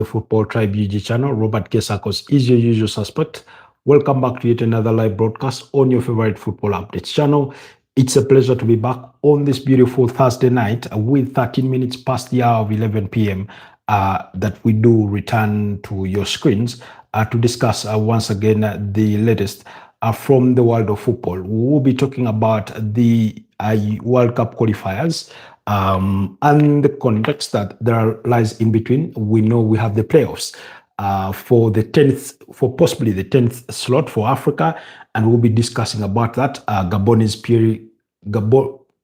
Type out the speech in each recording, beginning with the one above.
the Football Tribe UG channel. Robert Kesakos is your usual suspect. Welcome back to yet another live broadcast on your favorite football updates channel. It's a pleasure to be back on this beautiful Thursday night with 13 minutes past the hour of 11 p.m. That we do return to your screens to discuss once again the latest from the world of football. We will be talking about the World Cup qualifiers and the context that there lies in between. We know we have the playoffs for the 10th, for possibly the 10th slot for Africa, and we'll be discussing about that.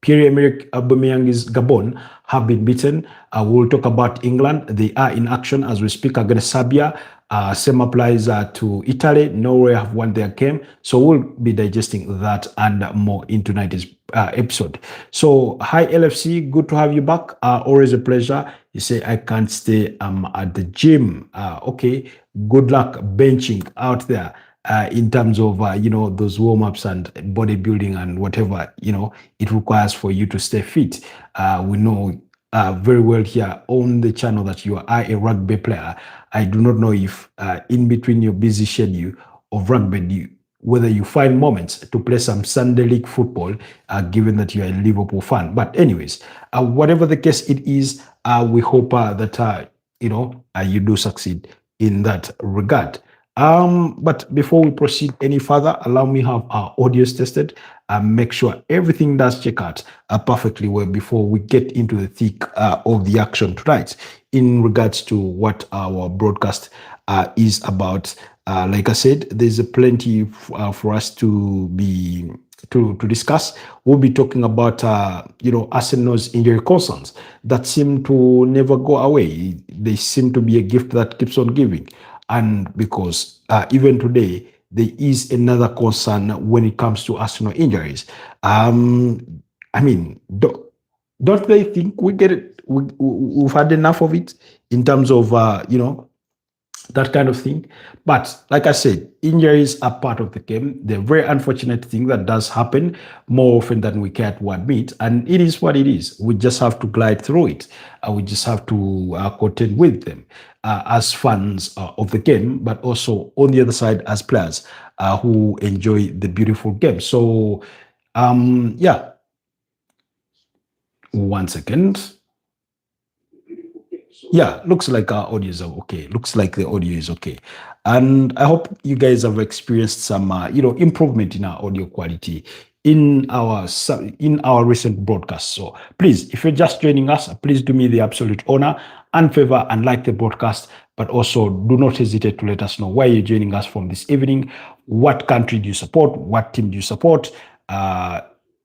Pierre-Emerick Aubameyang's Gabon have been beaten. We'll talk about England. They are in action as we speak against Serbia. Same applies to Italy. Norway have won their game. So we'll be digesting that and more in tonight's episode. So, hi LFC, good to have you back. Always a pleasure. You say I can't stay at the gym. Okay, good luck benching out there. In terms of those warm-ups and bodybuilding and whatever it requires for you to stay fit. We know very well here on the channel that you are a rugby player. I do not know if in between your busy schedule of rugby, whether you find moments to play some Sunday league football, given that you are a Liverpool fan. But anyways, whatever the case it is, we hope that you do succeed in that regard. But before we proceed any further, allow me have our audios tested and make sure everything does check out perfectly well before we get into the thick of the action tonight in regards to what our broadcast is about. Like I said, there's plenty for us to discuss. We'll be talking about Arsenal's injury concerns that seem to never go away. They seem to be a gift that keeps on giving. And because even today, there is another concern when it comes to Arsenal injuries. I mean, don't they think we get it? We've had enough of it in terms of, that kind of thing. But like I said, injuries are part of the game. They're a very unfortunate thing that does happen more often than we care to admit. And it is what it is. We just have to glide through it. We just have to contend with them as fans of the game, but also on the other side as players who enjoy the beautiful game. So, yeah. 1 second. Yeah, looks like our audio is okay. Looks like the audio is okay. And I hope you guys have experienced some, improvement in our audio quality in our recent broadcast. So please, if you're just joining us, please do me the absolute honor and favor and like the broadcast, but also do not hesitate to let us know where you're joining us from this evening. What country do you support? What team do you support?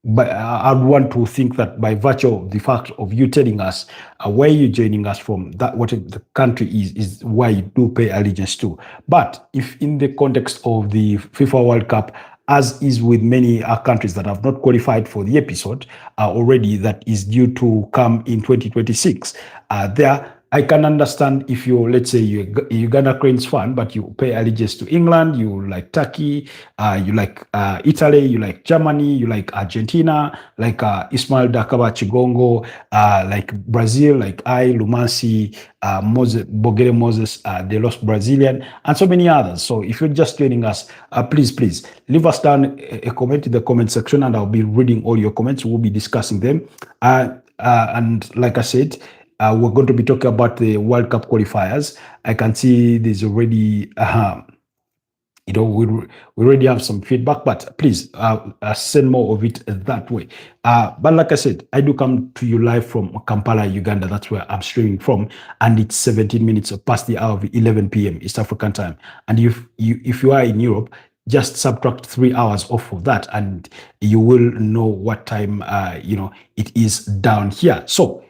But I'd want to think that by virtue of the fact of you telling us where you're joining us from, that what the country is where you do pay allegiance to. But if in the context of the FIFA World Cup, as is with many countries that have not qualified for the episode already, that is due to come in 2026, I can understand if you're, let's say, you're a Uganda Cranes fan, but you pay allegiance to England, you like Turkey, you like Italy, you like Germany, you like Argentina, like Ismail Dakaba Chigongo, like Brazil, like Lumansi, Bogere Moses, the Lost Brazilian, and so many others. So if you're just joining us, please leave us down a comment in the comment section, and I'll be reading all your comments. We'll be discussing them. And like I said, we're going to be talking about the World Cup qualifiers. I can see there's already, we already have some feedback, but please send more of it that way. But like I said, I do come to you live from Kampala, Uganda. That's where I'm streaming from, and it's 17 minutes past the hour of 11 p.m. East African time. And if you are in Europe, just subtract 3 hours off of that, and you will know what time it is down here. So,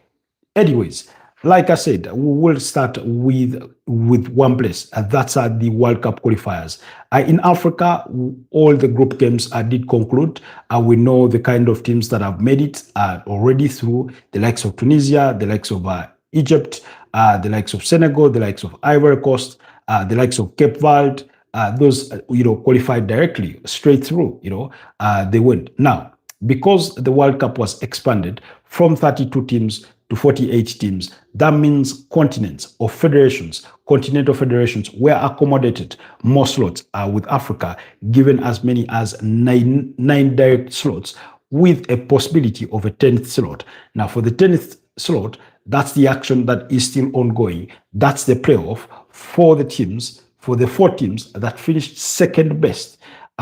anyways, like I said, we will start with one place, and that's the World Cup qualifiers. In Africa, all the group games did conclude. We know the kind of teams that have made it already through, the likes of Tunisia, the likes of Egypt, the likes of Senegal, the likes of Ivory Coast, the likes of Cape Verde. Those qualified directly straight through. They went. Now, because the World Cup was expanded from 32 teams to 48 teams. That means continents or federations, continental federations, were accommodated more slots with Africa, given as many as nine direct slots with a possibility of a 10th slot. Now, for the 10th slot, that's the action that is still ongoing. That's the playoff for the teams, for the 4 teams that finished second best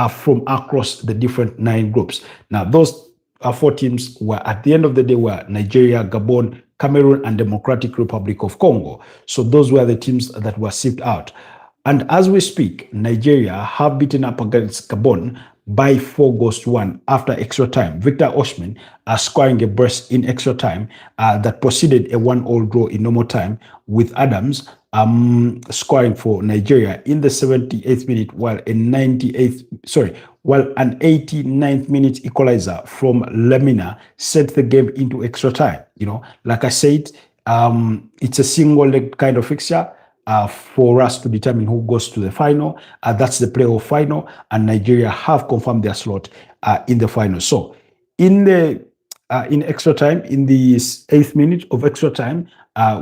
from across the different 9 groups. Now, those 4 teams were, at the end of the day, were Nigeria, Gabon, Cameroon, and Democratic Republic of Congo. So those were the teams that were sipped out. And as we speak, Nigeria have beaten up against Gabon by 4-1 after extra time. Victor Osimhen scoring a burst in extra time that preceded a 1-1 draw in normal time, with Adams scoring for Nigeria in the 78th minute, while an 89th minute equalizer from Lamina sent the game into extra time. Like I said, it's a single leg kind of fixture. For us to determine who goes to the final. That's the playoff final, and Nigeria have confirmed their slot in the final. So in extra time, in the 8th minute of extra time,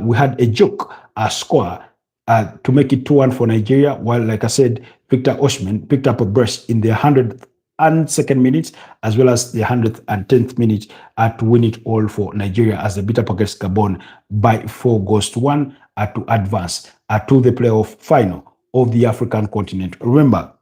we had a joke score to make it 2-1 for Nigeria, while, like I said, Victor Osimhen picked up a burst in the 102nd minute, as well as the 110th minute to win it all for Nigeria as they beat up against Gabon by 4-1 to advance to the playoff final of the African continent. Remember,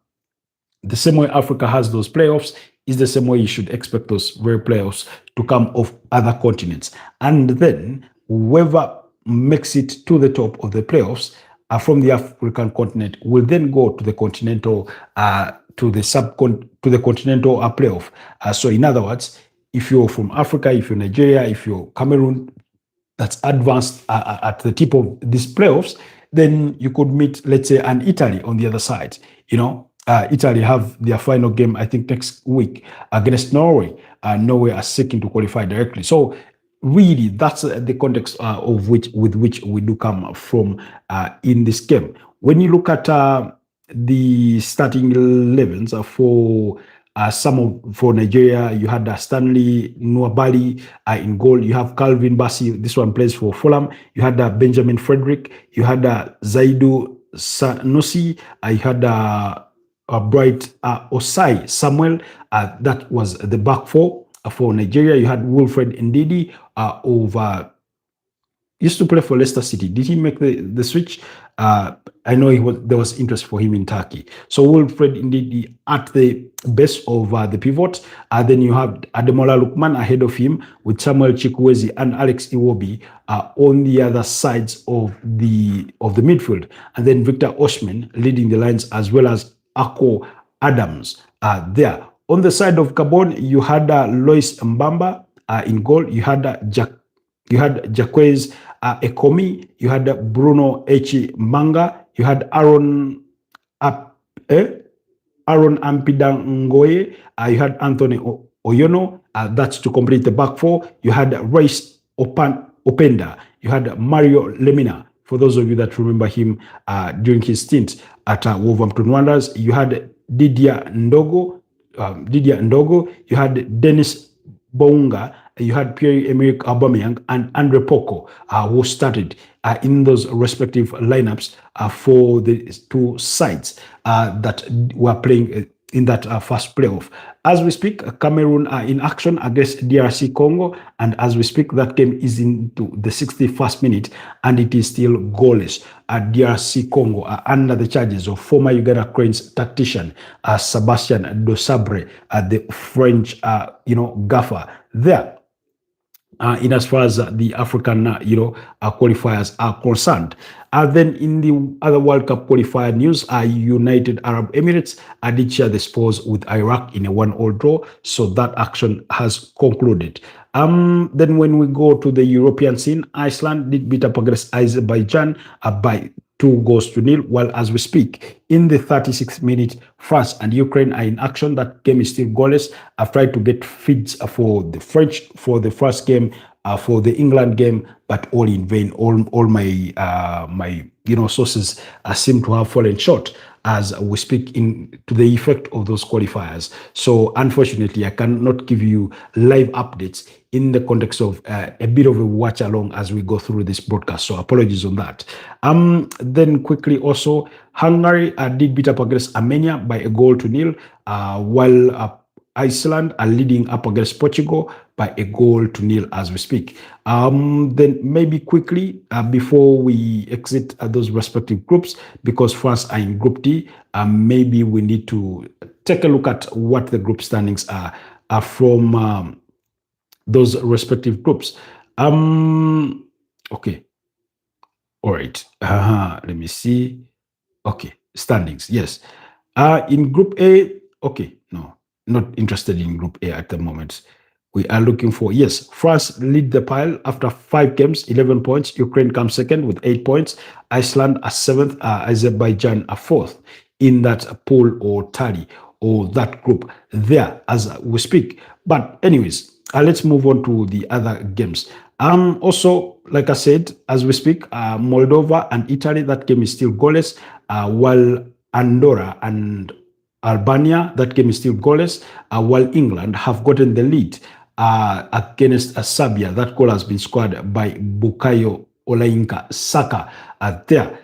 the same way Africa has those playoffs is the same way you should expect those very playoffs to come of other continents. And then whoever makes it to the top of the playoffs from the African continent will then go to the continental to the continental playoff. So in other words, if you're from Africa, if you're Nigeria, if you're Cameroon, that's advanced at the tip of these playoffs, then you could meet, let's say, an Italy on the other side. Italy have their final game, I think, next week against Norway. Norway are seeking to qualify directly. So really, that's the context with which we do come from in this game. When you look at the starting 11s for Nigeria, you had Stanley Nwabali in goal. You have Calvin Bassey. This one plays for Fulham. You had Benjamin Frederick. You had Zaidu Sanusi. You had Bright Osai Samuel. That was the back four for Nigeria. You had Wilfred Ndidi used to play for Leicester City. Did he make the switch? I know there was interest for him in Turkey. So Wilfred Ndidi at the base of the pivot. Then you have Ademola Lookman ahead of him with Samuel Chukwueze and Alex Iwobi on the other sides of the midfield. And then Victor Osimhen leading the lines, as well as Ako Adams there. On the side of Gabon, you had Lois Mbamba in goal. You had Jacques Ekomi, you had Bruno Echi Manga, you had Aaron Ampidangoye, you had Anthony Oyono, that's to complete the back four. You had Rice Openda, you had Mario Lemina, for those of you that remember him during his stint at Wolverhampton Wanderers. You had Didier Ndogo, you had Dennis Bounga, you had Pierre-Emerick Aubameyang and Andre Poko, who started in those respective lineups for the 2 sides that were playing in that first playoff. As we speak, Cameroon are in action against DRC Congo, and as we speak, that game is into the 61st minute, and it is still goalless. DRC Congo are under the charges of former Uganda Cranes tactician Sebastian Dosabre, the French, gaffer there. In as far as the African, qualifiers are concerned. Then in the other World Cup qualifier news, United Arab Emirates did share the spoils with Iraq in a 1-1 draw, so that action has concluded. Then when we go to the European scene, Iceland did beat up against Azerbaijan by 2-0, while as we speak, in the 36th minute, France and Ukraine are in action. That game is still goalless. I've tried to get feeds for the French for the first game, for the England game, but all in vain. All my sources seem to have fallen short as we speak in to the effect of those qualifiers. So unfortunately, I cannot give you live updates in the context of a bit of a watch along as we go through this broadcast. So apologies on that. Then quickly also, Hungary did beat up against Armenia by a goal to nil, while Iceland are leading up against Portugal by a goal to nil as we speak. Then maybe quickly before we exit those respective groups, because France are in Group D, maybe we need to take a look at what the group standings are from those respective groups. Okay, all right. Let me see. Okay, standings. Yes. In Group A, okay, no, not interested in Group A at the moment. We are looking for, yes, France lead the pile after 5 games, 11 points. Ukraine comes second with 8 points. Iceland are seventh. Azerbaijan are fourth in that pool or tally or that group there as we speak. But anyways, let's move on to the other games. Also, like I said, as we speak, Moldova and Italy, that game is still goalless, while Andorra and Albania, that game is still goalless, while England have gotten the lead against Serbia. That goal has been scored by Bukayo Olainka Saka there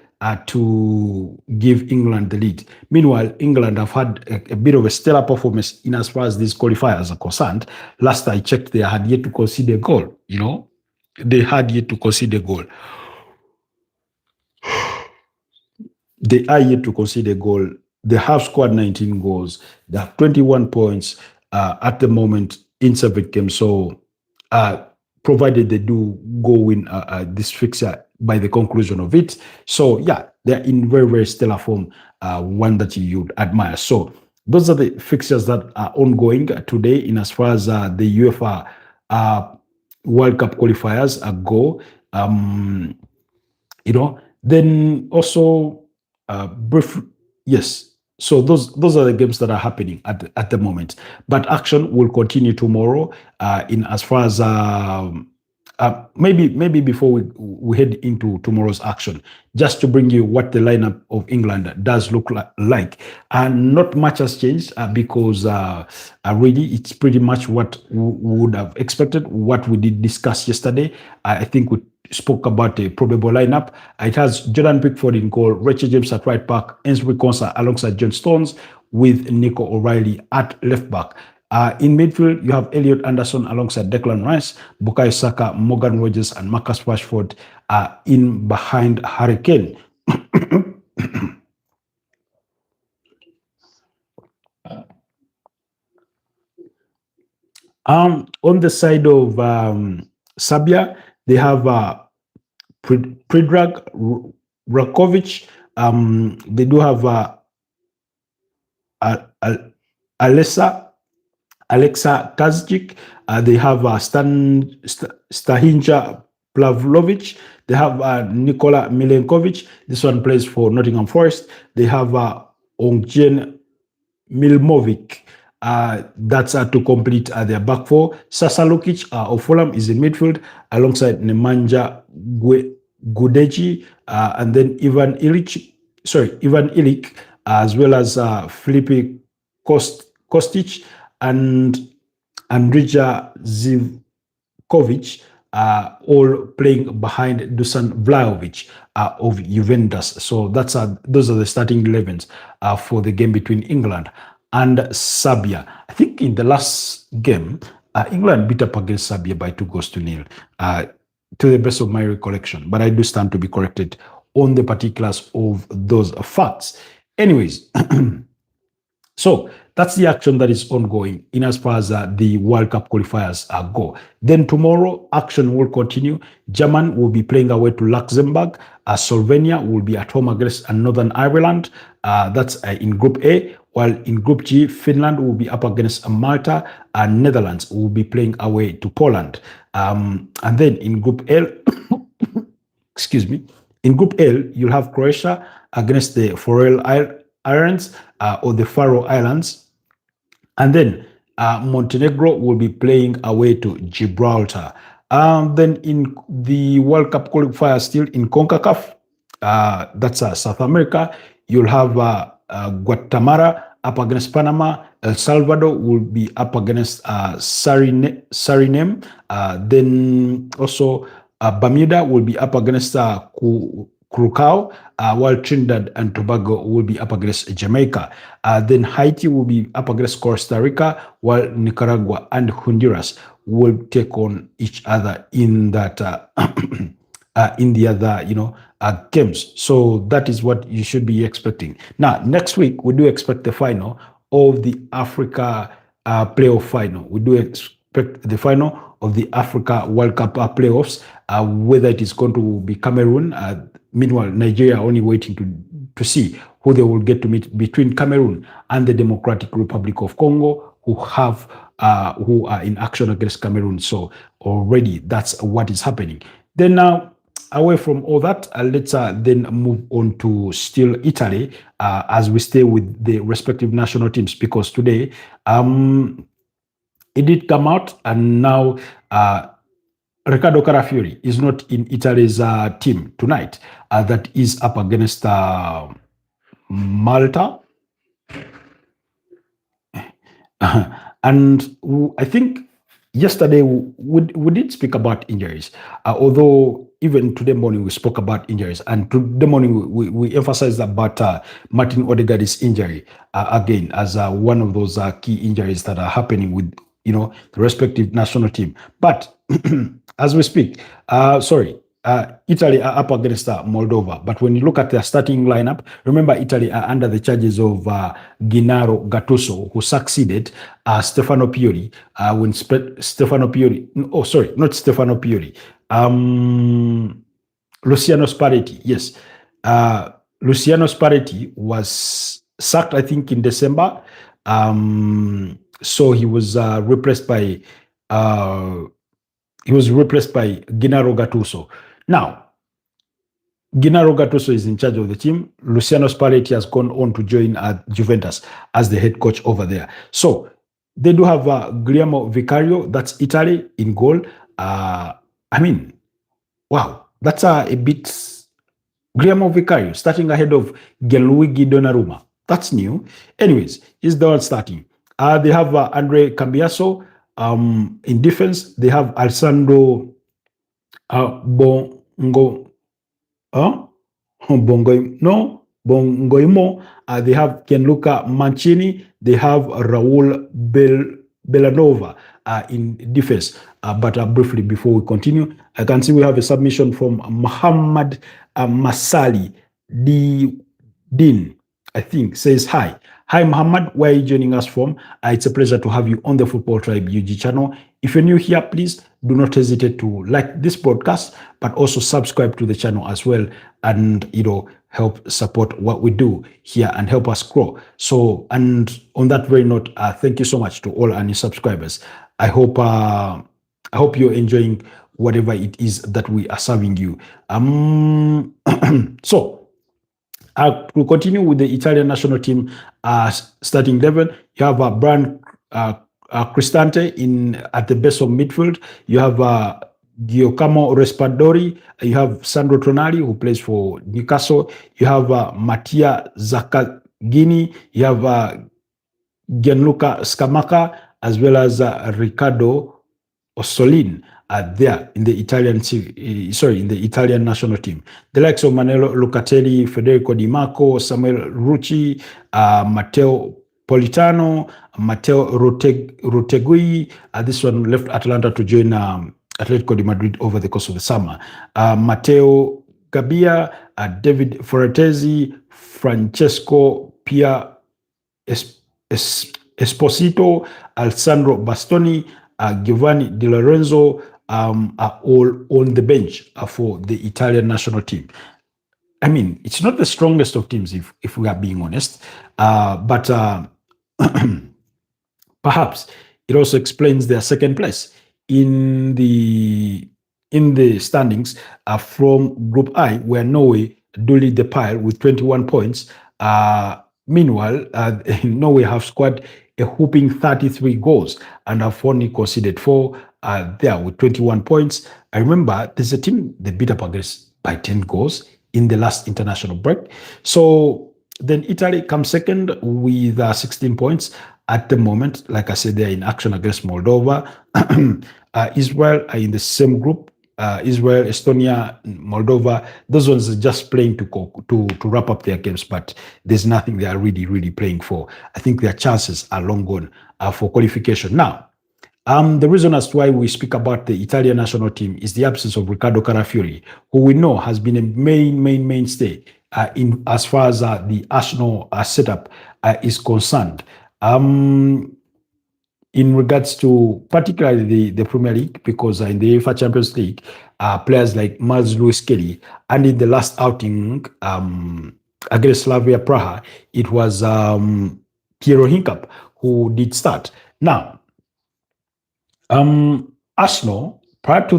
to give England the lead. Meanwhile, England have had a bit of a stellar performance in as far as these qualifiers are concerned. Last I checked, they had yet to concede a goal, They had yet to concede a goal. They are yet to concede a goal. They have scored 19 goals. They have 21 points at the moment in 7 games. So, provided they do go win this fixture by the conclusion of it. So, yeah, they're in very, very stellar form, one that you'd admire. So, those are the fixtures that are ongoing today in as far as the UEFA World Cup qualifiers go. Then also brief, yes. So those are the games that are happening at the moment. But action will continue tomorrow. In as far as maybe before we head into tomorrow's action, just to bring you what the lineup of England does look like, and not much has changed because really it's pretty much what we would have expected, what we did discuss yesterday. I think we spoke about a probable lineup. It has Jordan Pickford in goal, Richard James at right back, Ainsley Konsa alongside John Stones, with Nico O'Reilly at left back. In midfield, you have Elliot Anderson alongside Declan Rice, Bukayo Saka, Morgan Rogers, and Marcus Rashford in behind Harry Kane. On the side of Serbia, they have Predrag Rakovic. They do have Alexa Kazic. They have Stahinja Plavlovic. They have Nikola Milenkovic. This one plays for Nottingham Forest. They have Ongjen Milmovic. That's to complete their back four. Sasa Lukic of Fulham is in midfield alongside Nemanja Gudeji and then Ivan Ilic, as well as Filipe Kostic and Andrija Zivkovic, all playing behind Dusan Vlahovic of Juventus. So those are the starting 11s for the game between England and Serbia. I think in the last game, England beat up against Serbia by 2-0, to the best of my recollection. But I do stand to be corrected on the particulars of those facts. Anyways, so that's the action that is ongoing in as far as the World Cup qualifiers go. Then tomorrow, action will continue. Germany will be playing away to Luxembourg. Slovenia will be at home against Northern Ireland. That's in Group A. While in Group G, Finland will be up against Malta, and Netherlands will be playing away to Poland. And then in Group L, excuse me, in Group L, you'll have Croatia against the Faroe Islands or the Faroe Islands. And then Montenegro will be playing away to Gibraltar. Then in the World Cup qualifier, still in CONCACAF, that's South America. You'll have Guatemala up against Panama. El Salvador will be up against Suriname. Then also Bermuda will be up against Curacao, while Trinidad and Tobago will be up against Jamaica. Then Haiti will be up against Costa Rica, while Nicaragua and Honduras will take on each other in that in the other, games. So that is what you should be expecting. Now, next week we do expect the final of the Africa playoff final. We do expect the final of the Africa World Cup playoffs, whether it is going to be Cameroon. Meanwhile, Nigeria are only waiting to see who they will get to meet between Cameroon and the Democratic Republic of Congo, who are in action against Cameroon. So already that's what is happening. Then now, away from all that, let's then move on to still Italy, as we stay with the respective national teams, because today it did come out, and now Riccardo Calafiori is not in Italy's team tonight. That is up against Malta. And I think yesterday we did speak about injuries, although even today morning we spoke about injuries, and today morning we emphasized about Martin Odegaard's injury again as one of those key injuries that are happening with the respective national team. But as we speak, Italy are up against Moldova. But when you look at their starting lineup, remember Italy are under the charges of Gennaro Gattuso, who succeeded Stefano Pioli when Stefano Pioli. Oh, sorry, not Stefano Pioli. Luciano Spalletti. Yes, Luciano Spalletti was sacked, I think, in December. So he was replaced by Gennaro Gattuso. Now, Gennaro Gattuso is in charge of the team. Luciano Spalletti has gone on to join Juventus as the head coach over there. So they do have Guillermo Vicario, that's Italy, in goal. Wow, that's a bit. Guillermo Vicario starting ahead of Gianluigi Donnarumma. That's new. Anyways, he's the one starting. They have Andre Cambiaso in defense. They have Alessandro Bongoimo. They have Gianluca Mancini. They have Raul Bellanova in defense. But briefly, before we continue, I can see we have a submission from Muhammad Masali Din, I think, says hi. Hi, Muhammad. Where are you joining us from? It's a pleasure to have you on the Football Tribe UG channel. If you're new here, please do not hesitate to like this broadcast, but also subscribe to the channel as well, and help support what we do here and help us grow. So, and on that very note, thank you so much to all our new subscribers. I hope you're enjoying whatever it is that we are serving you. So. We'll continue with the Italian national team starting 11. You have Brian Cristante at the base of midfield. You have Giacomo Raspadori. You have Sandro Tonali, who plays for Newcastle. You have Mattia Zaccagnini. You have Gianluca Scamacca, as well as Riccardo Ossolin there in the Italian national team. The likes of Manello Locatelli, Federico Di Marco, Samuel Rucci, Matteo Politano, Matteo Rotegui. This one left Atalanta to join Atletico de Madrid over the course of the summer. Matteo Gabbia, David Ferretesi, Francesco Pia Esposito, Alessandro Bastoni, Giovanni Di Lorenzo are all on the bench for the Italian national team. I mean, it's not the strongest of teams, if we are being honest, but perhaps it also explains their second place in the standings from Group I, where Norway do lead the pile with 21 points. Meanwhile, Norway have scored a whooping 33 goals and have only conceded 4 there with 21 points. I remember there's a team they beat up against by 10 goals. in the last international break. So then Italy comes second with 16 points at the moment. Like I said, they're in action against Moldova. Israel are in the same group. Israel, Estonia, Moldova, those ones are just playing to wrap up their games, but there's nothing they are really playing for. I think their chances are long gone for qualification. Now, the reason as to why we speak about the Italian national team is the absence of Riccardo Calafiori, who we know has been a mainstay in as far as the Arsenal setup is concerned. In regards to particularly the Premier League, because in the UEFA Champions League, players like Miles Lewis Kelly, and in the last outing against Slavia Praha, it was Piero Hincap who did start. Now, Arsenal, prior to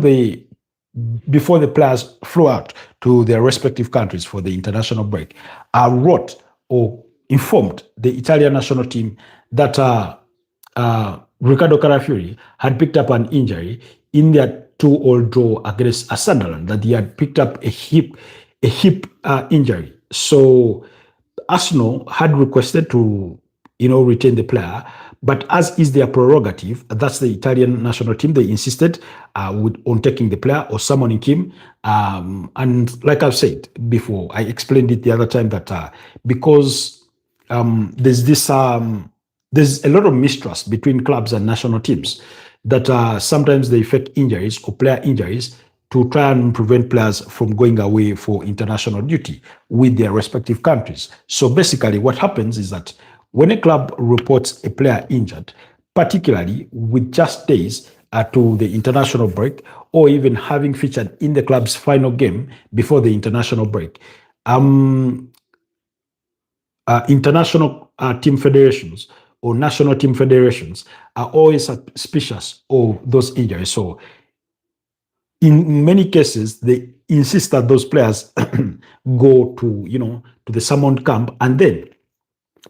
before the players flew out to their respective countries for the international break, wrote or informed the Italian national team that Riccardo Calafiori had picked up an injury in their 2-2 draw against Sunderland, that he had picked up a hip injury. So Arsenal had requested to, retain the player, but as is their prerogative, that's the Italian national team. They insisted on taking the player or summoning him. And like I've said before, I explained it the other time that because there's a lot of mistrust between clubs and national teams, that sometimes they fake injuries or player injuries to try and prevent players from going away for international duty with their respective countries. So basically what happens is that when a club reports a player injured, particularly with just days to the international break, or even having featured in the club's final game before the international break, international team federations or national team federations are always suspicious of those injuries. So in many cases, they insist that those players go to the summoned camp, and then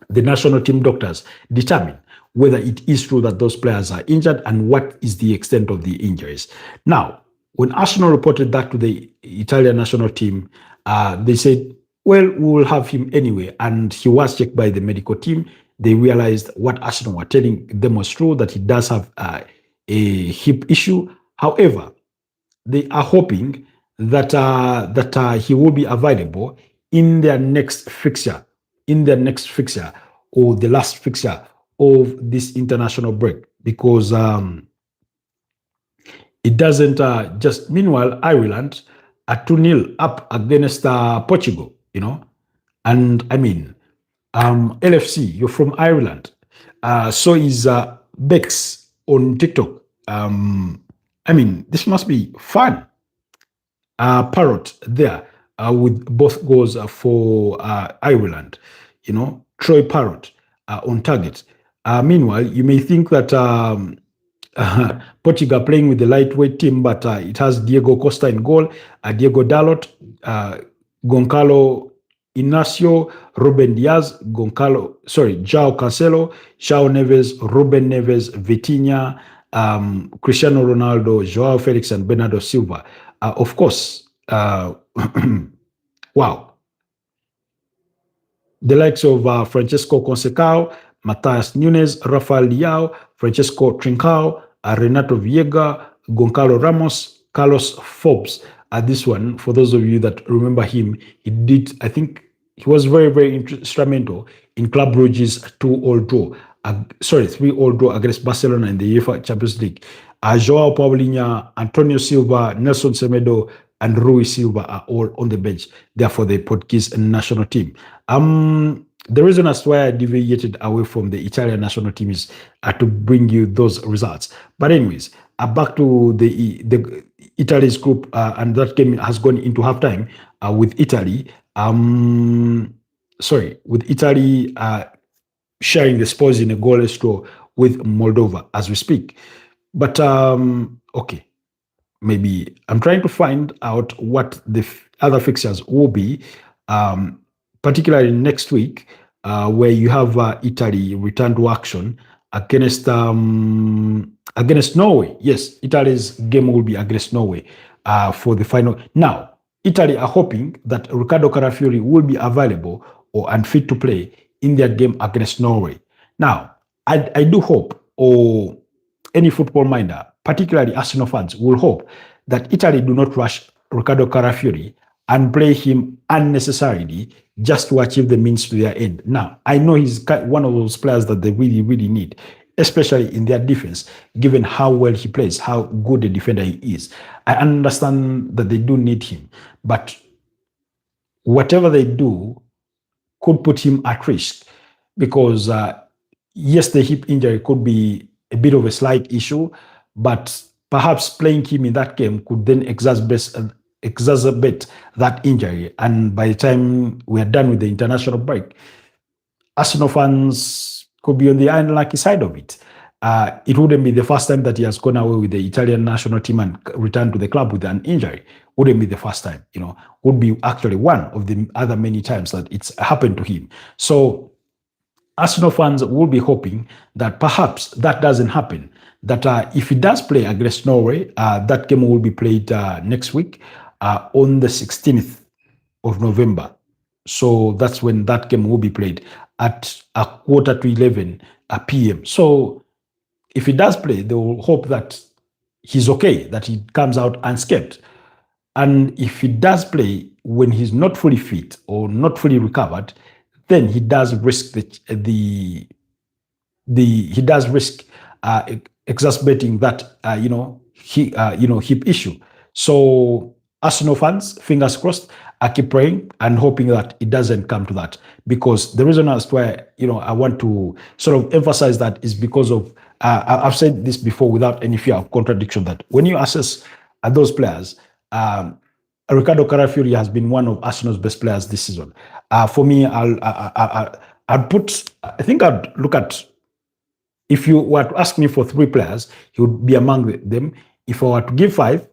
the national team doctors determine whether it is true that those players are injured and what is the extent of the injuries. Now, when Arsenal reported that to the Italian national team, they said, well, we will have him anyway. And he was checked by the medical team. They realized what Arsenal were telling them was true, that he does have a hip issue. However, they are hoping that he will be available in their next fixture, or the last fixture of this international break, because it doesn't just. Meanwhile, Ireland are 2-0 up against Portugal, and I mean, LFC, you're from Ireland. So is Bex on TikTok. I mean, this must be fun. Parrot there with both goals for Ireland. Troy Parrot on target. Meanwhile, you may think that Portugal playing with the lightweight team, but it has Diego Costa in goal, Diego Dalot, Goncalo Inacio, Ruben Diaz, João Cancelo, João Neves, Ruben Neves, Vitinha, Cristiano Ronaldo, João Felix, and Bernardo Silva. Of course, wow. The likes of Francesco Conceição, Matthias Nunes, Rafael Leao, Francesco Trincao, Renato Viega, Goncalo Ramos, Carlos Forbes. This one, for those of you that remember him, I think he was very instrumental in Club Brugge's 2-2 draw. 3-3 draw against Barcelona in the UEFA Champions League. Joao Paulinho, Antonio Silva, Nelson Semedo, and Rui Silva are all on the bench there for the Portuguese national team. The reason as to why I deviated away from the Italian national team is to bring you those results. But anyways, back to the Italy's group, and that game has gone into halftime with Italy. With Italy sharing the spoils in a goalless draw with Moldova as we speak. But okay, maybe I'm trying to find out what the other fixtures will be, particularly next week, where you have Italy return to action against Norway. Yes, Italy's game will be against Norway for the final. Now, Italy are hoping that Riccardo Calafiori will be available or unfit to play in their game against Norway. Now, I do hope, or any football minder, particularly Arsenal fans, will hope that Italy do not rush Riccardo Calafiori and play him unnecessarily just to achieve the means to their end. Now, I know he's one of those players that they really, really need, especially in their defense, given how well he plays, how good a defender he is. I understand that they do need him, but whatever they do could put him at risk because, yes, the hip injury could be a bit of a slight issue, but perhaps playing him in that game could then exacerbate that injury. And by the time we are done with the international break, Arsenal fans could be on the unlucky side of it. It wouldn't be the first time that he has gone away with the Italian national team and returned to the club with an injury. Wouldn't be the first time, would be actually one of the other many times that it's happened to him. So Arsenal fans will be hoping that perhaps that doesn't happen. That if he does play against Norway, that game will be played next week on the 16th of November. So that's when that game will be played at a quarter to 11 p.m. So if he does play, they will hope that he's okay, that he comes out unscathed. And if he does play when he's not fully fit or not fully recovered, then he does risk he does risk exacerbating that hip issue. So Arsenal fans, fingers crossed, I keep praying and hoping that it doesn't come to that. Because the reason as to why I want to sort of emphasize that is because of I've said this before without any fear of contradiction, that when you assess those players, Riccardo Calafiori has been one of Arsenal's best players this season. For me, I'd look at, if you were to ask me for three players, he would be among them. If I were to give five,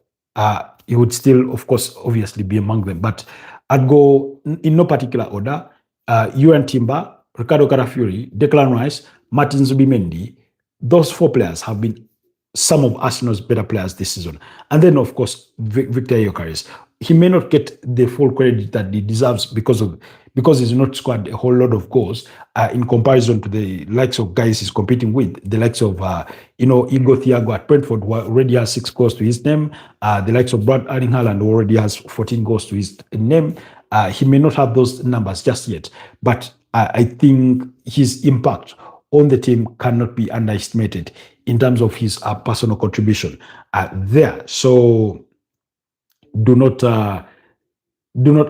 he would still, of course, obviously be among them. But I'd go in no particular order. Juan Timber, Riccardo Calafiori, Declan Rice, Martin Zubimendi. Those four players have been some of Arsenal's better players this season. And then, of course, Victor Gyökeres. He may not get the full credit that he deserves because he's not scored a whole lot of goals in comparison to the likes of guys he's competing with, the likes of Igor Thiago at Brentford, who already has 6 goals to his name, the likes of Brad Erling Haaland, who already has 14 goals to his name. He may not have those numbers just yet, but I think his impact on the team cannot be underestimated in terms of his personal contribution there. So do not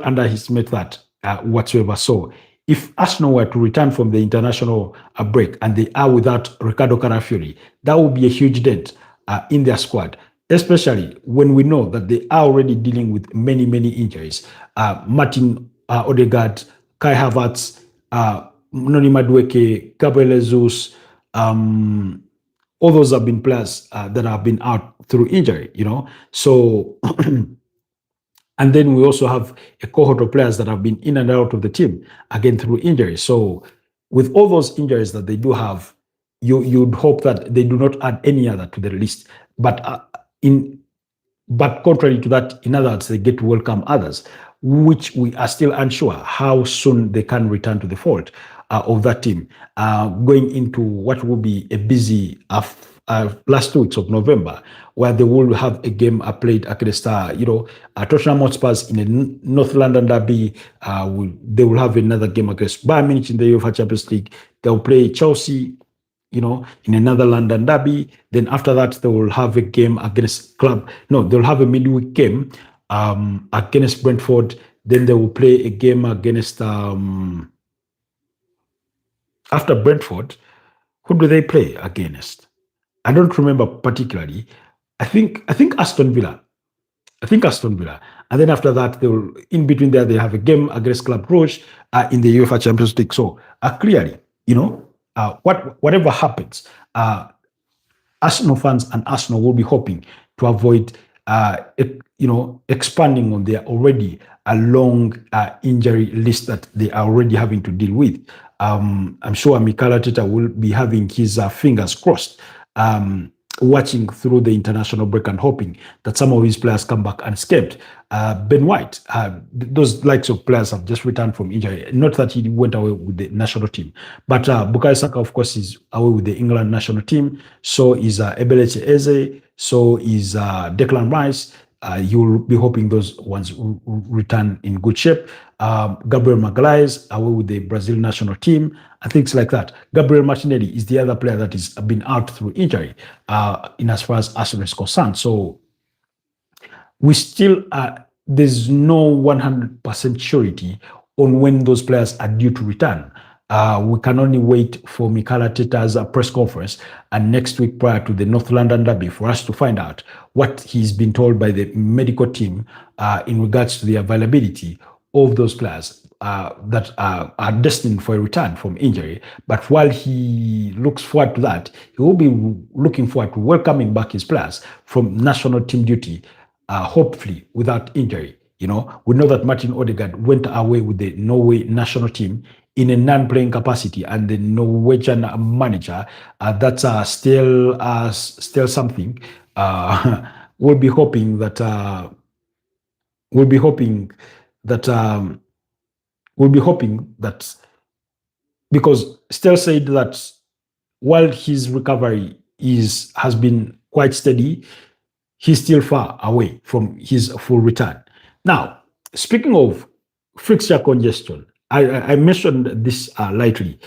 underestimate that whatsoever. So if Arsenal were to return from the international break and they are without Riccardo Calafiori, that would be a huge dent in their squad, especially when we know that they are already dealing with many, many injuries. Martin Odegaard, Kai Havertz, Noni Madueke, Gabriel Jesus, all those have been players that have been out through injury, So, and then we also have a cohort of players that have been in and out of the team, again, through injury. So with all those injuries that they do have, you'd hope that they do not add any other to the list. But contrary to that, in other words, they get to welcome others, which we are still unsure how soon they can return to the fold of that team, going into what will be a busy last 2 weeks of November, where they will have a game played against Tottenham Hotspurs in a North London derby. They will have another game against Bayern Munich in the UEFA Champions League. They'll play Chelsea, in another London derby. Then after that, they will have a game against they'll have a midweek game against Brentford. Then they will play a game against after Brentford. Who do they play against? I don't remember particularly. I think Aston Villa. And then after that, they will, in between there, they have a game against Club Brugge in the UEFA Champions League. So clearly, whatever happens, Arsenal fans and Arsenal will be hoping to avoid, expanding on their already a long injury list that they are already having to deal with. I'm sure Mikel Arteta will be having his fingers crossed watching through the international break and hoping that some of his players come back unscathed. Ben White, those likes of players have just returned from injury. Not that he went away with the national team, but Bukayo Saka, of course, is away with the England national team. So is Ebelechi Eze. So is Declan Rice. You'll be hoping those ones return in good shape. Gabriel Magalhaes away with the Brazil national team and things like that. Gabriel Martinelli is the other player that has been out through injury in as far as Arsenal is concerned. So we still there's no 100% surety on when those players are due to return. We can only wait for Mikel Arteta's press conference and next week prior to the North London Derby for us to find out what he's been told by the medical team in regards to the availability of those players that are destined for a return from injury. But while he looks forward to that, he will be looking forward to welcoming back his players from national team duty, hopefully without injury. You know, we know that Martin Odegaard went away with the Norway national team in a non-playing capacity, and the Norwegian manager, that's still something. We'll be hoping that because Stell said that while his recovery has been quite steady, he's still far away from his full return. Now, speaking of fixture congestion, I mentioned this lightly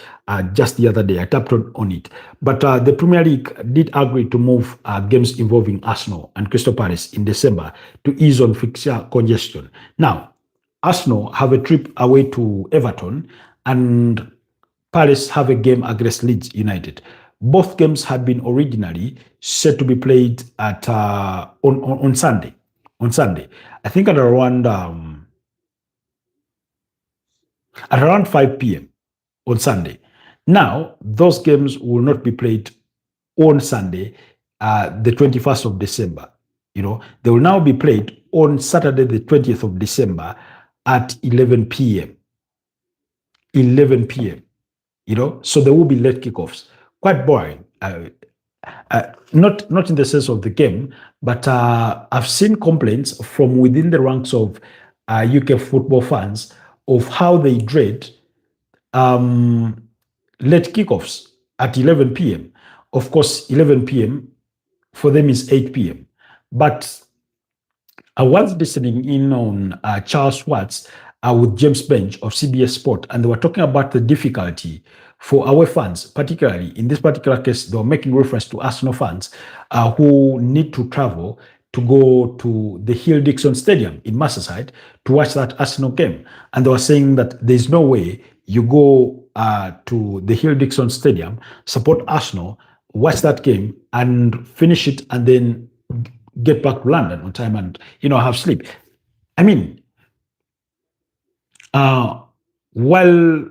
just the other day. I tapped on it. But the Premier League did agree to move games involving Arsenal and Crystal Palace in December to ease on fixture congestion. Now, Arsenal have a trip away to Everton and Palace have a game against Leeds United. Both games had been originally set to be played at on Sunday. On Sunday, I think at around 5 p.m. on Sunday. Now, those games will not be played on Sunday, the 21st of December. You know, they will now be played on Saturday, the 20th of December at 11 p.m. 11 p.m. You know, so there will be late kickoffs. Quite boring. Not in the sense of the game, but I've seen complaints from within the ranks of UK football fans of how they dread late kickoffs at 11 p.m. Of course, 11 p.m. for them is 8 p.m. But I was listening in on Charles Watts with James Bench of CBS Sport, and they were talking about the difficulty for our fans, particularly in this particular case, they were making reference to Arsenal fans who need to travel to go to the Hill Dixon Stadium in Merseyside to watch that Arsenal game. And they were saying that there's no way you go to the Hill Dixon Stadium, support Arsenal, watch that game, and finish it, and then get back to London on time and, you know, have sleep. I mean, while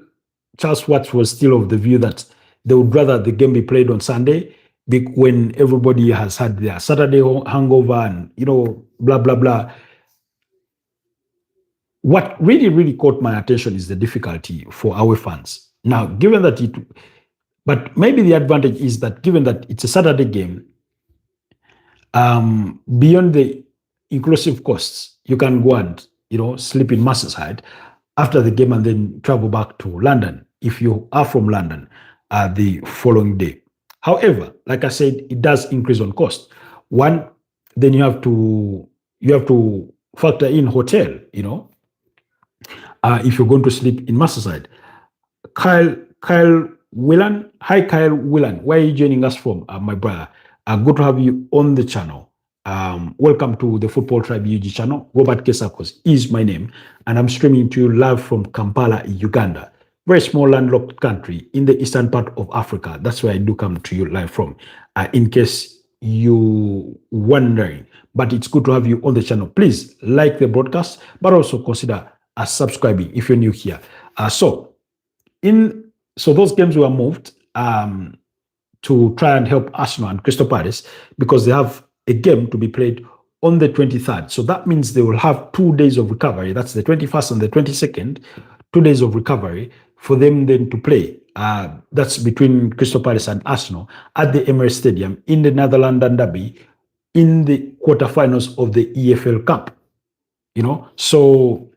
Charles Watts was still of the view that they would rather the game be played on Sunday when everybody has had their Saturday hangover and, you know, blah, blah, blah. What really, really caught my attention is the difficulty for our fans. Now, given that but maybe the advantage is that given that it's a Saturday game, beyond the inclusive costs, you can go and, you know, sleep in Merseyside after the game and then travel back to London if you are from London the following day. However, like I said, it does increase on cost. One, then you have to factor in hotel, you know, if you're going to sleep in Merseyside. Kyle Whelan, hi Kyle Whelan, where are you joining us from, my brother? Good to have you on the channel. Welcome to the Football Tribe UG channel. Robert Kesakos is my name, and I'm streaming to you live from Kampala, Uganda. Very small landlocked country in the eastern part of Africa. That's where I do come to you live from, in case you wondering. But it's good to have you on the channel. Please like the broadcast, but also consider subscribing if you're new here. So those games were moved to try and help Arsenal and Crystal Palace because they have a game to be played on the 23rd. So that means they will have 2 days of recovery. That's the 21st and the 22nd, 2 days of recovery for them then to play. That's between Crystal Palace and Arsenal at the Emirates Stadium in the Netherlands Derby in the quarterfinals of the EFL Cup. So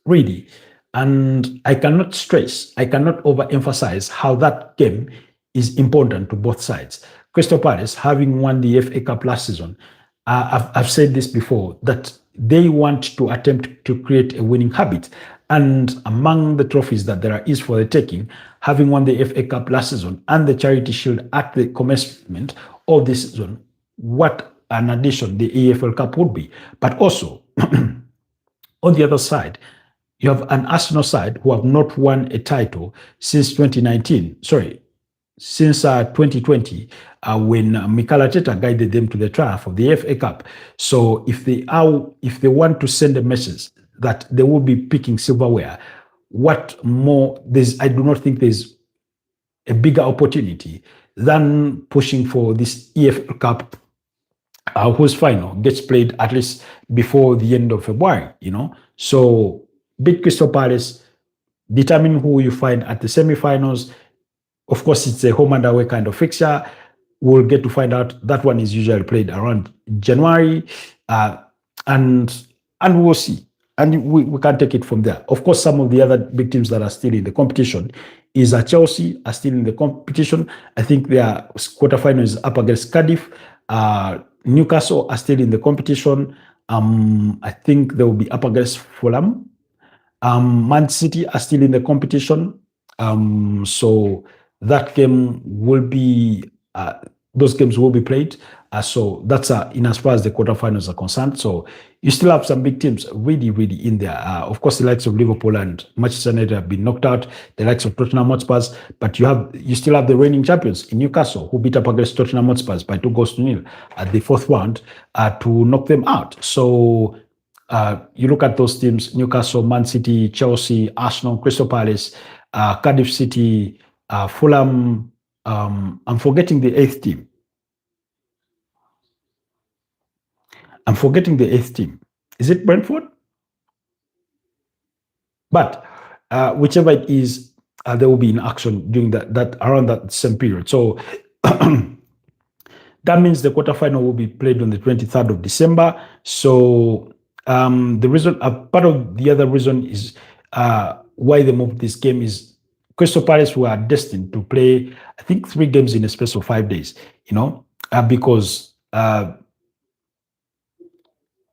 really, and I cannot stress, I cannot overemphasize how that game is important to both sides. Crystal Palace, having won the FA Cup last season, I've said this before, that they want to attempt to create a winning habit. And among the trophies that there is for the taking, having won the FA Cup last season and the Charity Shield at the commencement of this season, what an addition the EFL Cup would be. But also, on the other side, you have an Arsenal side who have not won a title since 2019. Sorry, since 2020, when Mikel Arteta guided them to the triumph of the FA Cup. So if they want to send a message that they will be picking silverware, what more? I do not think there's a bigger opportunity than pushing for this EFL Cup, whose final gets played at least before the end of February. So beat Crystal Palace, determine who you find at the semi-finals. Of course, it's a home and away kind of fixture. We'll get to find out. That one is usually played around January, and we'll see. And we can take it from there. Of course, some of the other big teams that are still in the competition is Chelsea are still in the competition. I think their quarterfinal is up against Cardiff. Newcastle are still in the competition. I think they will be up against Fulham. Man City are still in the competition. So that game will be, those games will be played. So that's in as far as the quarterfinals are concerned. So you still have some big teams really, really in there. Of course, the likes of Liverpool and Manchester United have been knocked out. The likes of Tottenham Hotspur, but you still have the reigning champions in Newcastle, who beat up against Tottenham Hotspur by 2-0 at the fourth round to knock them out. So you look at those teams: Newcastle, Man City, Chelsea, Arsenal, Crystal Palace, Cardiff City, Fulham. I'm forgetting the eighth team. Is it Brentford? But whichever it is, they will be in action during that around that same period. So that means the quarterfinal will be played on the 23rd of December. So the reason, part of the other reason is why they moved this game is Crystal Palace were destined to play, I think, 3 games in a space of 5 days, because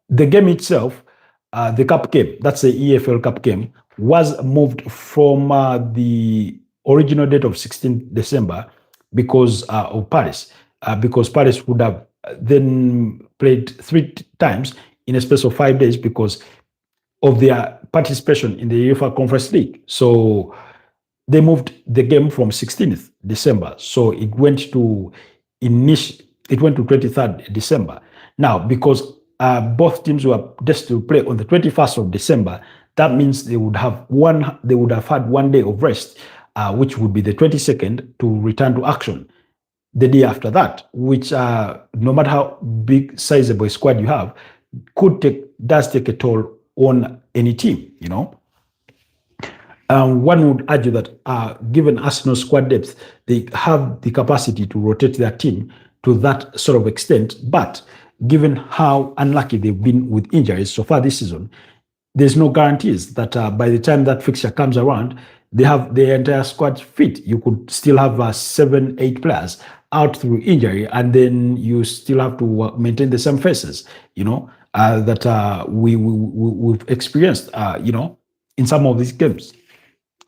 the game itself, the cup game, that's the EFL Cup game, was moved from the original date of 16th December because of Paris, because Paris would have then played 3 times in a space of 5 days because of their participation in the UEFA Conference League. So they moved the game from 16th December. So it went to 23rd December. Now, because both teams were destined to play on the 21st of December, that means they would have had 1 day of rest, which would be the 22nd, to return to action the day after that, which no matter how big, sizable a squad you have, does take a toll on any team, one would argue that given Arsenal's squad depth, they have the capacity to rotate their team to that sort of extent. But given how unlucky they've been with injuries so far this season, there's no guarantees that by the time that fixture comes around, they have the entire squad fit. You could still have 7, 8 players out through injury, and then you still have to maintain the same faces, that we've experienced, in some of these games.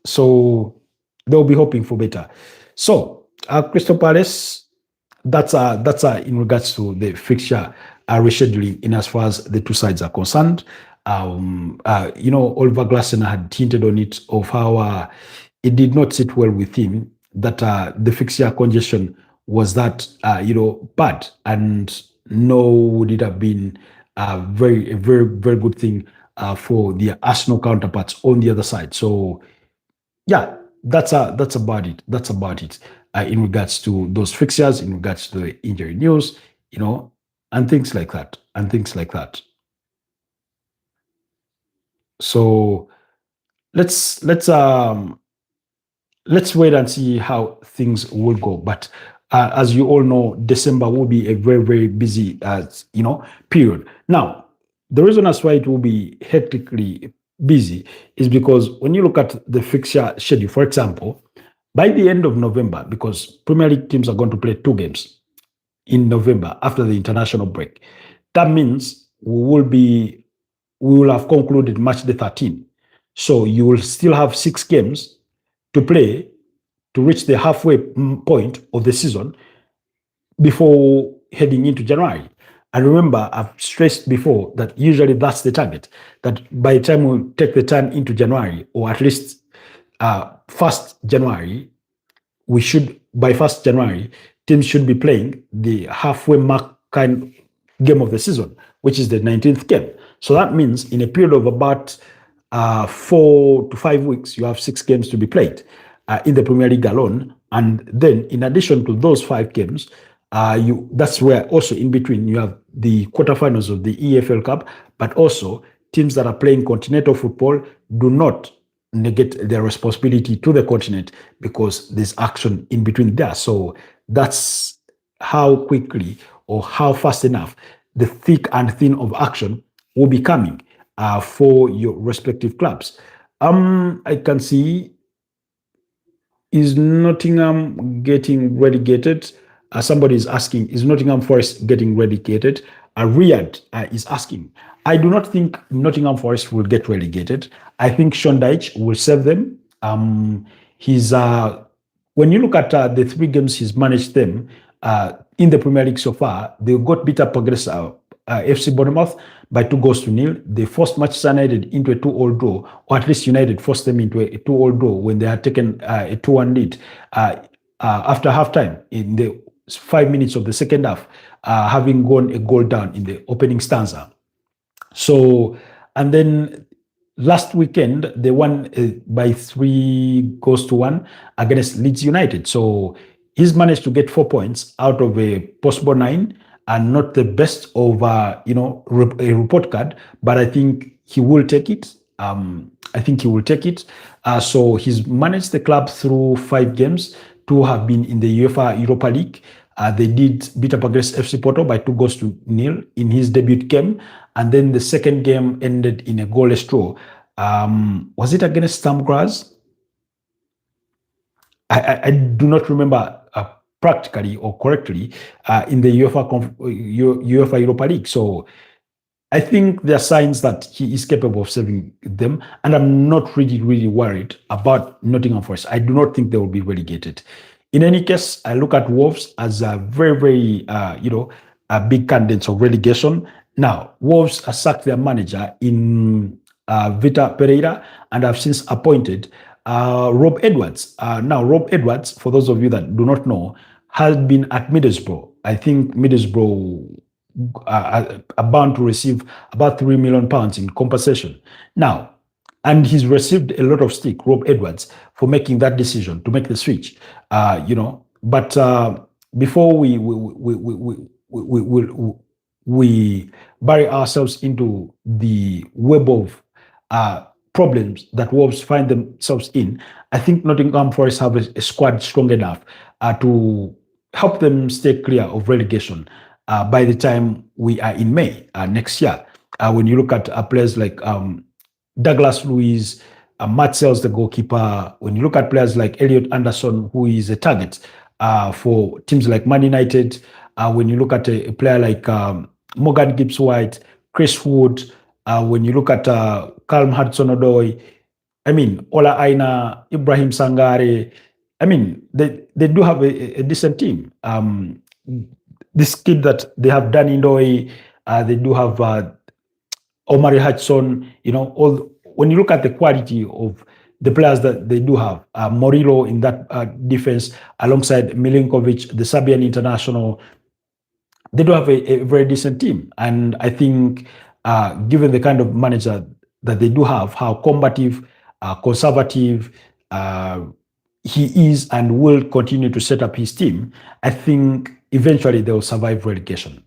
So they'll be hoping for better. So Crystal Palace, that's in regards to the fixture rescheduling in as far as the two sides are concerned. Oliver Glasner had hinted on it of how it did not sit well with him that the fixture congestion was that bad, and would it have been a very, very good thing for the Arsenal counterparts on the other side. So yeah, that's about it. That's about it in regards to those fixtures, in regards to the injury news, and things like that, So let's let's wait and see how things will go. But as you all know, December will be a very, very busy, period. Now, the reason as why it will be hectically busy is because when you look at the fixture schedule, for example, by the end of November, because Premier League teams are going to play 2 games in November after the international break, that means we will have concluded match day 13. So you will still have 6 games to play to reach the halfway point of the season before heading into January. And remember, I've stressed before that usually that's the target, that by the time we take the turn into January, or at least 1st January, we should, by 1st January, teams should be playing the halfway mark kind game of the season, which is the 19th game. So that means in a period of about 4 to 5 weeks, you have 6 games to be played in the Premier League alone. And then in addition to those 5 games, that's where also in between you have the quarterfinals of the EFL Cup, but also teams that are playing continental football do not negate their responsibility to the continent because there's action in between there. So that's how quickly or how fast enough the thick and thin of action will be coming for your respective clubs. I can see, is Nottingham getting relegated? Somebody is asking, is Nottingham Forest getting relegated? Riyadh is asking. I do not think Nottingham Forest will get relegated. I think Sean Dyche will save them. He's when you look at the 3 games he's managed them in the Premier League so far, they got beat up against FC Bournemouth by 2 goals to 0. They forced Manchester United into a 2-2 draw, or at least United forced them into a 2-2 draw when they had taken a 2-1 lead after halftime in the 5 minutes of the second half, having gone a goal down in the opening stanza. So, and then last weekend, they won by 3 goals to 1 against Leeds United. So he's managed to get 4 points out of a possible 9, and not the best of a report card, but I think he will take it. So he's managed the club through 5 games. 2 have been in the UEFA Europa League. They did beat up against FC Porto by 2 goals to 0 in his debut game, and then the second game ended in a goalless draw. Was it against Sturm Graz? I do not remember practically or correctly in the UEFA Europa League. So I think there are signs that he is capable of saving them, and I'm not really worried about Nottingham Forest. I do not think they will be relegated. In any case, I look at Wolves as a very, a big candidate of relegation. Now, Wolves have sacked their manager in Vitor Pereira, and have since appointed Rob Edwards. Now, Rob Edwards, for those of you that do not know, has been at Middlesbrough. I think Middlesbrough are bound to receive about £3 million in compensation. Now, and he's received a lot of stick, Rob Edwards, for making that decision to make the switch. But before we bury ourselves into the web of problems that Wolves find themselves in, I think Nottingham Forest have a squad strong enough to help them stay clear of relegation by the time we are in May next year. When you look at players like Douglas Luiz, Matt Sells, the goalkeeper, when you look at players like Elliot Anderson, who is a target for teams like Man United, when you look at a player like Morgan Gibbs-White, Chris Wood, when you look at Callum Hudson-Odoi, Ola Aina, Ibrahim Sangare, they do have a decent team. This kid that they have Danny Ndoye, they do have Omari Hudson, when you look at the quality of the players that they do have, Morillo in that defense, alongside Milinkovic, the Serbian international, they do have a very decent team. And I think given the kind of manager that they do have, how combative, conservative he is and will continue to set up his team, I think eventually they'll survive relegation.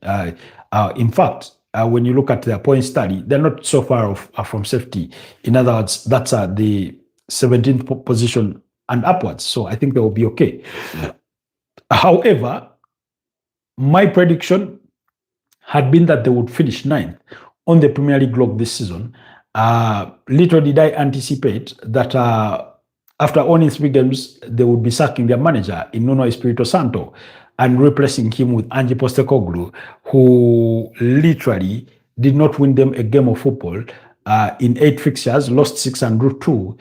In fact, when you look at their point study, they're not so far off from safety. In other words, that's the 17th position and upwards. So I think they will be okay. However, my prediction had been that they would finish ninth on the Premier League log this season. Little did I anticipate that after owning 3 games, they would be sacking their manager in Nuno Espirito Santo and replacing him with Ange Postecoglou, who literally did not win them a game of football in 8 fixtures, lost 6 and drew 2.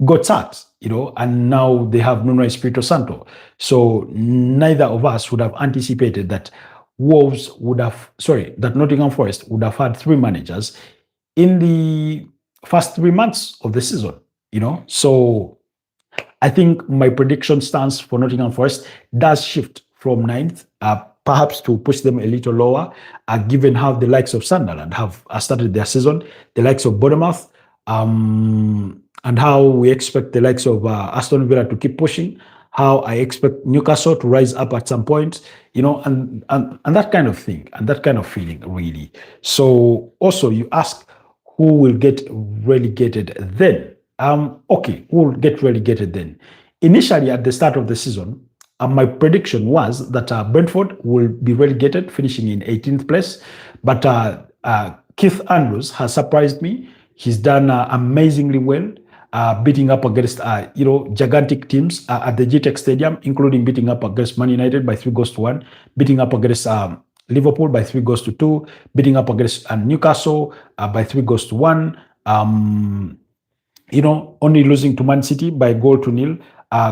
Got sacked, and now they have Nuno Espirito Santo. So neither of us would have anticipated that that Nottingham Forest would have had 3 managers in the first 3 months of the season, So I think my prediction stance for Nottingham Forest does shift from 9th, perhaps to push them a little lower, given how the likes of Sunderland have started their season, the likes of Bournemouth, and how we expect the likes of Aston Villa to keep pushing, how I expect Newcastle to rise up at some point, and that kind of thing, and that kind of feeling, really. So also you ask who will get relegated then. Okay, who will get relegated then? Initially, at the start of the season, my prediction was that Brentford will be relegated, finishing in 18th place. But Keith Andrews has surprised me. He's done amazingly well, beating up against gigantic teams at the GTEC Stadium, including beating up against Man United by 3-1, beating up against Liverpool by 3-2, beating up against Newcastle by 3-1. Only losing to Man City by 0-0,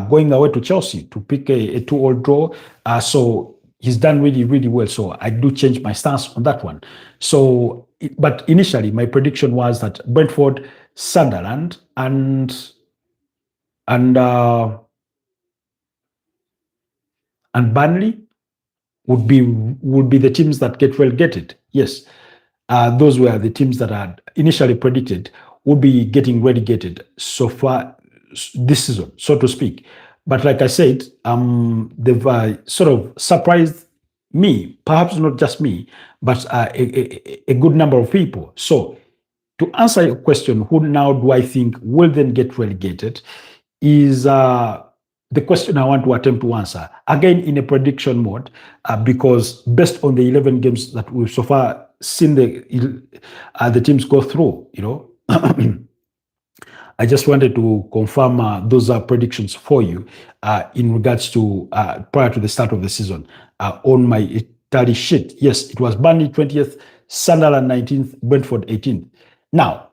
going away to Chelsea to pick a 2-2 draw. So he's done really, really well. So I do change my stance on that one. So, but initially my prediction was that Brentford, Sunderland, and Burnley would be the teams that get relegated. Yes, those were the teams that I had initially predicted would be getting relegated so far this season, so to speak. But like I said, they've sort of surprised me, perhaps not just me, but a good number of people. So to answer your question, who now do I think will then get relegated, is the question I want to attempt to answer, again in a prediction mode, because based on the 11 games that we've so far seen the teams go through, I just wanted to confirm those predictions for you in regards to prior to the start of the season on my tally sheet. Yes, it was Burnley 20th, Sunderland 19th, Brentford 18th. Now,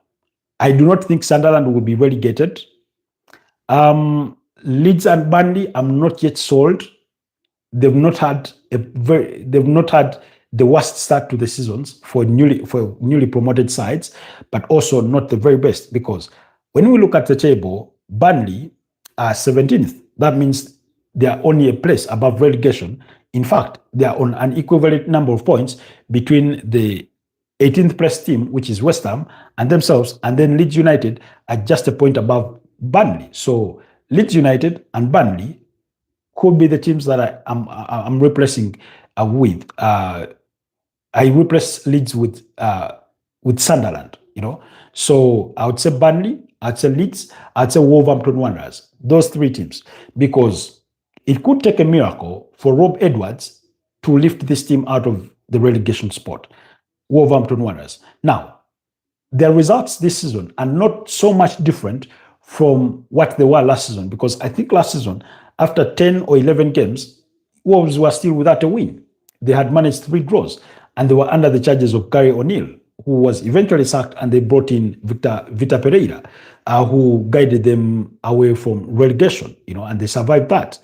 I do not think Sunderland will be relegated. Leeds and Burnley, I'm not yet sold. They've not had the worst start to the seasons for newly promoted sides, but also not the very best, because when we look at the table, Burnley are 17th. That means they are only a place above relegation. In fact, they are on an equivalent number of points between the 18th place team, which is West Ham, and themselves, and then Leeds United are just a point above Burnley. So Leeds United and Burnley could be the teams that I'm replacing with. I replace Leeds with Sunderland, So I would say Burnley, I'd say Leeds, I'd say Wolverhampton Wanderers. Those 3 teams, because it could take a miracle for Rob Edwards to lift this team out of the relegation spot. Wolverhampton Wanderers. Now, their results this season are not so much different from what they were last season, because I think last season, after 10 or 11 games, Wolves were still without a win. They had managed 3 draws, and they were under the charges of Gary O'Neill, who was eventually sacked, and they brought in Vitor Pereira, who guided them away from relegation, and they survived that.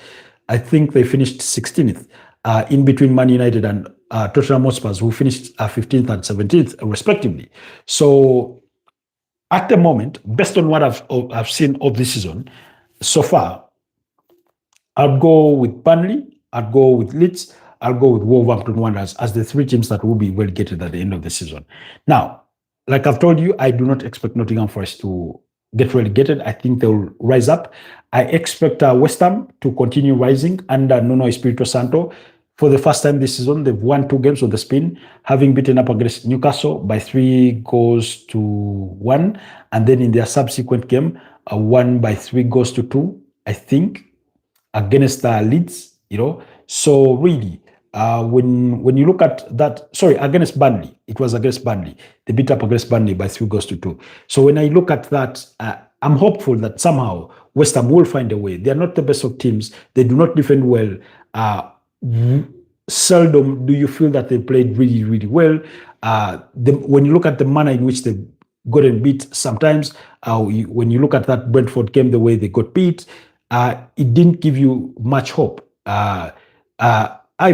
I think they finished 16th, in between Man United and Tottenham Hotspur, who finished 15th and 17th, respectively. So at the moment, based on what I've seen of this season so far, I'll go with Burnley, I'll go with Leeds, I'll go with Wolverhampton Wanderers as the 3 teams that will be relegated at the end of the season. Now, like I've told you, I do not expect Nottingham Forest to get relegated. I think they'll rise up. I expect West Ham to continue rising under Nuno Espirito Santo. For the first time this season, they've won 2 games on the spin, having beaten up against Newcastle by 3-1. And then in their subsequent game, won by 3 goals to 2, I think, against Leeds. So really, when you look at that, sorry, against Burnley, it was against Burnley. They beat up against Burnley by 3 goals to 2. So when I look at that, I'm hopeful that somehow West Ham will find a way. They are not the best of teams. They do not defend well. Seldom do you feel that they played really, really well. When you look at the manner in which they got beat, sometimes when you look at that Brentford game, the way they got beat, it didn't give you much hope. I,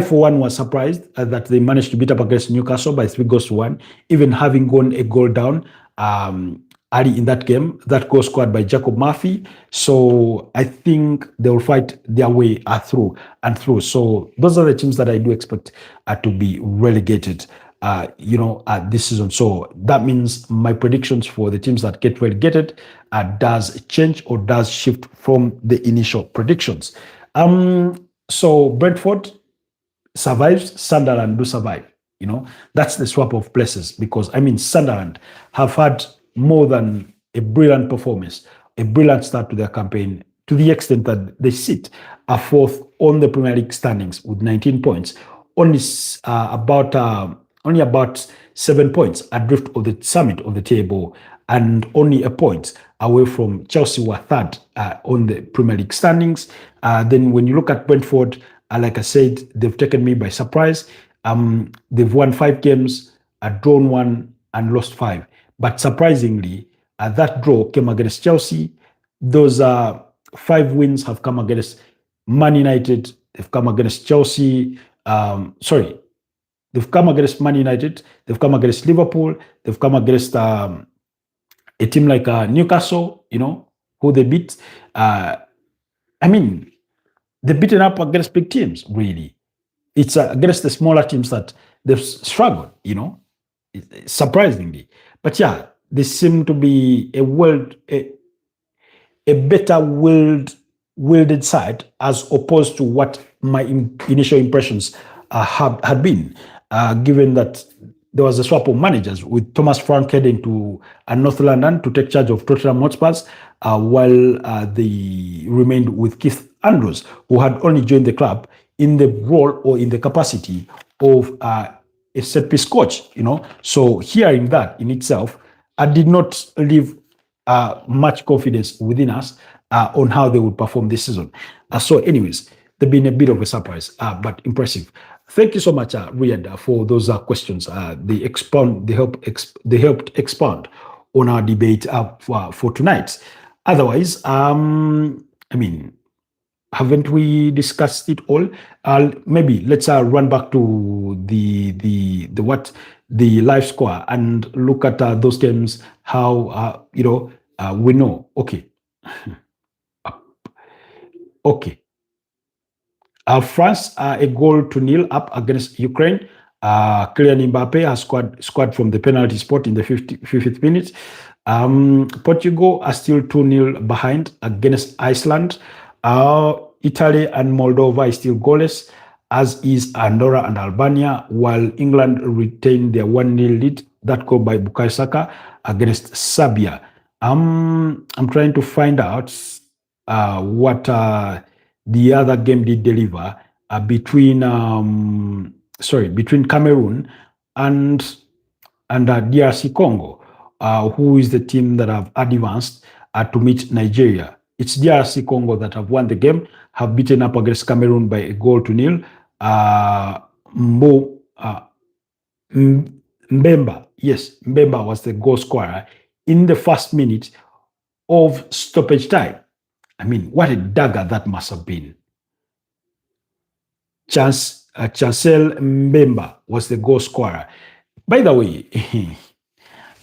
for one, was surprised that they managed to beat up against Newcastle by 3 goals to 1, even having gone a goal down early in that game. That goal scored by Jacob Murphy. So I think they will fight their way through and through. So those are the teams that I do expect to be relegated. This season. So that means my predictions for the teams that get relegated does change or does shift from the initial predictions. So Brentford survives, Sunderland do survive. That's the swap of places, because Sunderland have had more than a brilliant performance, a brilliant start to their campaign, to the extent that they sit fourth on the Premier League standings with 19 points, only about 7 points adrift of the summit of the table, and only a point away from Chelsea, who are third on the Premier League standings. Then when you look at Brentford, like I said, they've taken me by surprise. They've won 5 games, drawn 1, and lost 5. But surprisingly, that draw came against Chelsea. Those 5 wins have come against Man United. They've come against Chelsea. They've come against Man United. They've come against Liverpool. They've come against a team like Newcastle, who they beat. They've beaten up against big teams, really. It's against the smaller teams that they've struggled, surprisingly. But yeah, they seem to be a better wielded side, as opposed to what my initial impressions had been, given that there was a swap of managers, with Thomas Frank heading to North London to take charge of Tottenham Hotspurs, while they remained with Keith Andrews, who had only joined the club in the role or in the capacity of a set-piece coach. So hearing that in itself, I did not leave much confidence within us on how they would perform this season. So anyways, they've been a bit of a surprise, but impressive. Thank you so much, Riyad, for those questions. They helped expand on our debate for tonight. Otherwise, haven't we discussed it all? Maybe let's run back to the live score and look at those games. How we know. Okay. Okay. France are 1-0 up against Ukraine. Kylian Mbappe has scored from the penalty spot in the 50th minute. Portugal are still 2-0 behind against Iceland. Italy and Moldova is still goalless, as is Andorra and Albania, while England retain their 1-0 lead, that goal by Bukayo Saka against Serbia. I'm trying to find out what the other game did deliver between Cameroon and DRC Congo, who is the team that have advanced to meet Nigeria. It's DRC Congo that have won the game, have beaten up against Cameroon by 1-0. Mbemba was the goal scorer in the first minute of stoppage time. What a dagger that must have been. Chancel Mbemba was the goal scorer. By the way,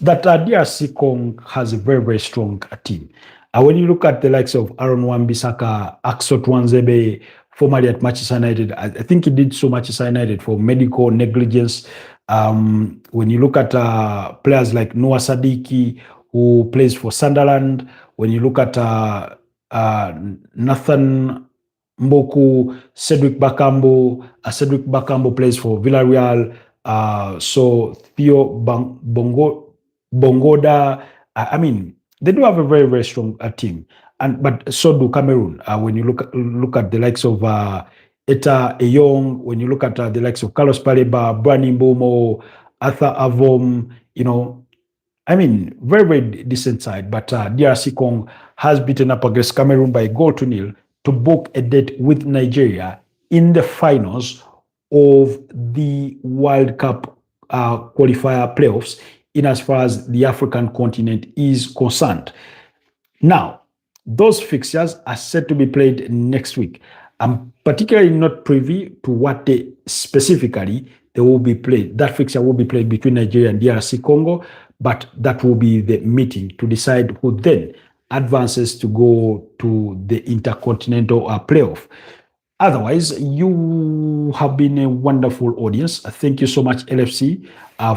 that DRC Congo has a very, very strong team. When you look at the likes of Aaron Wan-Bissaka, Axel Tuanzebe, formerly at Manchester United, I think he did so Manchester United for medical negligence. When you look at players like Noah Sadiki, who plays for Sunderland, when you look at Nathan Mboku, Cedric Bakambu plays for Villarreal. So Theo Bongoda. They do have a very, very strong team, and but so do Cameroon. When you look at the likes of Eta Eyong, when you look at the likes of Carlos Paleba, Brani Mbomo, Arthur Avom, I mean, very, very decent side. But DRC Congo has beaten up against Cameroon by a goal to nil to book a date with Nigeria in the finals of the World Cup qualifier playoffs in as far as the African continent is concerned. Now, those fixtures are set to be played next week. I'm particularly not privy to what they specifically they will be played. That fixture will be played between Nigeria and DRC Congo, but that will be the meeting to decide who then advances to go to the intercontinental playoff. Otherwise, you have been a wonderful audience. Thank you so much, LFC,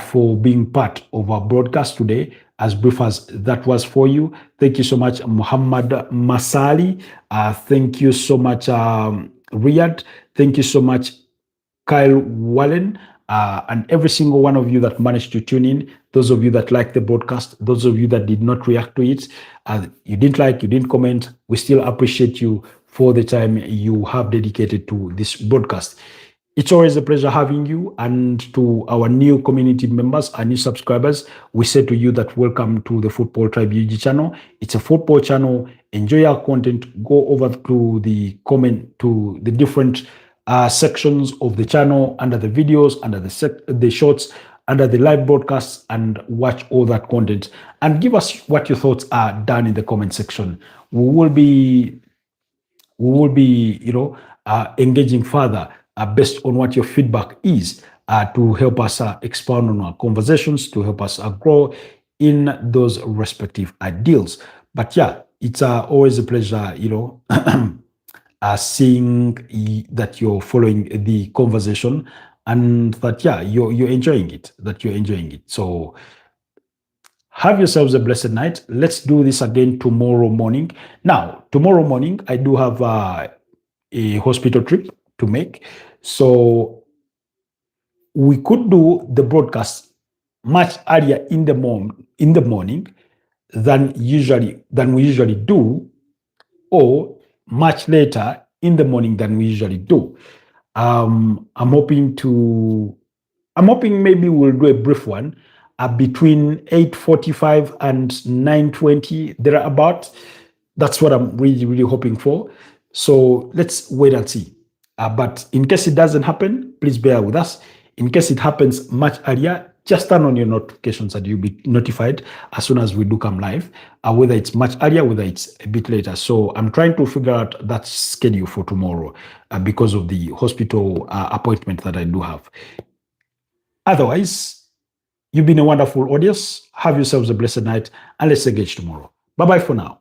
for being part of our broadcast today, as brief as that was for you. Thank you so much, Muhammad Masali. Thank you so much, Riyad. Thank you so much, Kyle Wallen, and every single one of you that managed to tune in, those of you that liked the broadcast, those of you that did not react to it, you didn't like, you didn't comment, we still appreciate you for the time you have dedicated to this broadcast. It's always a pleasure having you, and to our new community members, our new subscribers, we say to you that welcome to the Football Tribe UG channel. It's a football channel. Enjoy our content. Go over to the different sections of the channel, under the videos, under the shorts, under the live broadcasts, and watch all that content. And give us what your thoughts are down in the comment section. We will be, engaging further based on what your feedback is to help us expand on our conversations, to help us grow in those respective ideals. But yeah, it's always a pleasure, seeing that you're following the conversation, and that you're enjoying it. So have yourselves a blessed night. Let's do this again tomorrow morning. Now, tomorrow morning, I do have a hospital trip to make. So we could do the broadcast much earlier in the morning than we usually do, or much later in the morning than we usually do. I'm hoping maybe we'll do a brief one between 8:45 and 9:20, thereabout. That's what I'm really, really hoping for. So let's wait and see. But in case it doesn't happen, please bear with us. In case it happens much earlier, just turn on your notifications and you'll be notified as soon as we do come live, whether it's much earlier, whether it's a bit later. So I'm trying to figure out that schedule for tomorrow because of the hospital appointment that I do have. Otherwise, you've been a wonderful audience. Have yourselves a blessed night, and let's engage tomorrow. Bye-bye for now.